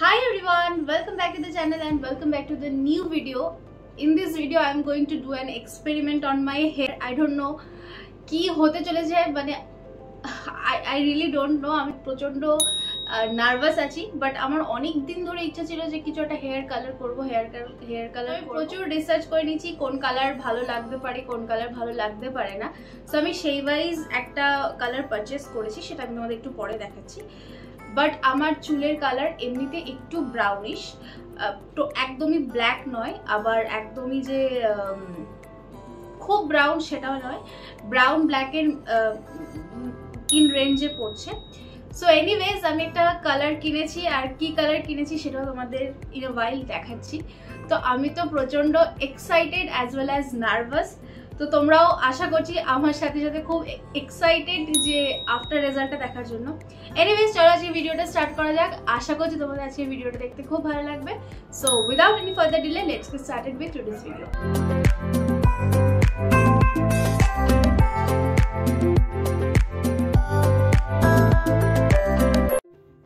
Hi everyone, welcome back to the channel and welcome back to the new video. In this video I am going to do an experiment on my hair. I don't know ki hote chole jay mane I really don't know. আমি প্রচন্ড nervous আছি, but আমার অনেক দিন ধরে ইচ্ছা ছিল যে কিছু একটা হেয়ার কালার করব। হেয়ার কালার প্রচুর রিসার্চ করে নিয়েছি কোন কালার ভালো লাগতে পারে, কোন কালার ভালো লাগতে পারে না। সো আমি সেই ওয়াইজ একটা কালার পারচেস করেছি, সেটা আমি তোমাদের একটু পরে দেখাচ্ছি। বাট আমার চুলের কালার এমনিতে একটু ব্রাউনিশ, তো একদমই ব্ল্যাক নয়, আবার একদমই যে খুব ব্রাউন সেটাও নয়, ব্রাউন ব্ল্যাকের ইন রেঞ্জে পড়ছে। সো এনিওয়েজ আমি একটা কালার কিনেছি, আর কি কালার কিনেছি সেটাও তোমাদের ইন আ ওয়াইল দেখাচ্ছি। তো আমি তো প্রচন্ড excited as well as nervous. তো তোমরাও আশা করছি আমার সাথে সাথে খুব এক্সাইটেড যে আফটার রেজাল্টটা দেখার জন্য। এনিওয়েজ চলো আজকে ভিডিওটা স্টার্ট করা যাক। আশা করছি তোমাদের আজকে ভিডিওটা দেখতে খুব ভালো লাগবে। So without any further delay let's get started with today's video.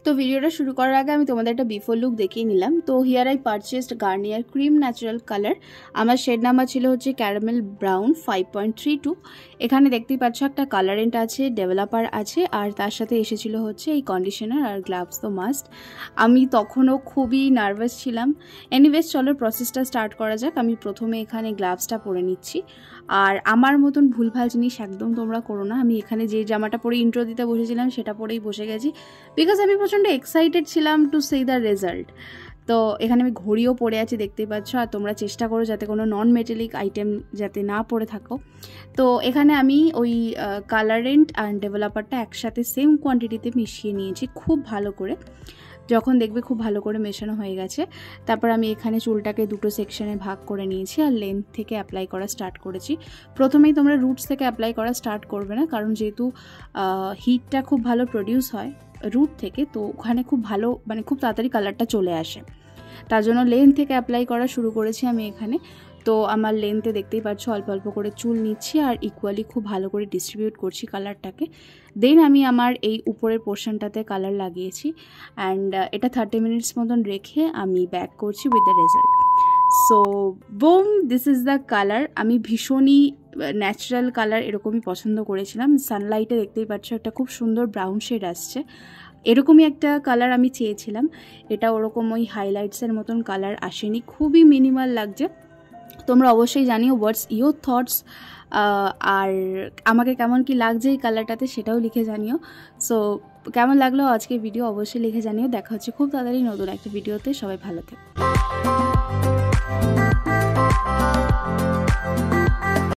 তো ভিডিওটা শুরু করার আগে আমি তোমাদের একটা বিফোর লুক দেখিয়ে নিলাম। তো here I purchased Garnier cream natural colour. আমার শেড নাম্বার ছিল হচ্ছে ক্যারামেল ব্রাউন 5.32। এখানে দেখতেই পাচ্ছ একটা কালারেন্ট আছে, ডেভেলপার আছে, আর তার সাথে এসেছিল হচ্ছে এই কন্ডিশনার আর গ্লাভস তো মাস্ট। আমি তখনও খুবই নার্ভাস ছিলাম। এনিওয়েজ চলো প্রসেসটা স্টার্ট করা যাক। আমি প্রথমে এখানে গ্লাভসটা পরে নিচ্ছি। আর আমার মতন ভুলভাল জিনিস একদম তোমরা করো না। আমি এখানে যে জামাটা পরে ইন্ট্রো দিতে বসেছিলাম সেটা পরেই বসে গেছি, বিকজ আমি প্রচণ্ড এক্সাইটেড ছিলাম টু সি দ্য রেজাল্ট। তো এখানে আমি ঘড়িও পরে আছি দেখতেই পাচ্ছ। আর তোমরা চেষ্টা করো যাতে কোনো নন মেটালিক আইটেম যাতে না পরে থাকো। তো এখানে আমি ওই কালারেন্ট আর ডেভেলপারটা একসাথে সেম কোয়ান্টিটিতে মিশিয়ে নিয়েছি খুব ভালো করে। যখন দেখবে খুব ভালো করে মেশানো হয়ে গেছে, তারপর আমি এখানে চুলটাকে দুটো সেকশনে ভাগ করে নিয়েছি আর লেন্থ থেকে অ্যাপ্লাই করা স্টার্ট করেছি। প্রথমেই তোমরা রুটস থেকে অ্যাপ্লাই করা স্টার্ট করবে না, কারণ যেহেতু হিটটা খুব ভালো প্রডিউস হয় রুট থেকে, তো ওখানে খুব ভালো মানে খুব তাড়াতাড়ি কালারটা চলে আসে। তার জন্য লেন্থ থেকে অ্যাপ্লাই করা শুরু করেছি আমি এখানে। তো আমার লেন্থে দেখতেই পাচ্ছ অল্প অল্প করে চুল নিচ্ছি আর ইকুয়ালি খুব ভালো করে ডিস্ট্রিবিউট করছি কালারটাকে। দেন আমি আমার এই উপরের পোর্শনটাতে কালার লাগিয়েছি অ্যান্ড এটা 30 মিনিটস মতন রেখে আমি ব্যাক করছি with the result. So broom, this is the colour. আমি ভীষণই ন্যাচারাল কালার এরকমই পছন্দ করেছিলাম। সানলাইটে দেখতেই পাচ্ছ একটা খুব সুন্দর ব্রাউন শেড আসছে, এরকমই একটা কালার আমি চেয়েছিলাম। এটা ওরকম ওই হাইলাইটসের মতন কালার আসেনি, খুবই মিনিমাল লাগছে। তোমরা অবশ্যই জানিও হোয়াটস ইয়োর থটস, আর আমাকে কেমন কি লাগছে এই কালারটাতে সেটাও লিখে জানিও। সো কেমন লাগলো আজকে ভিডিও অবশ্যই লিখে জানিও। দেখা হচ্ছে খুব তাড়াতাড়ি নতুন একটা ভিডিওতে। সবাই ভালো থেকো।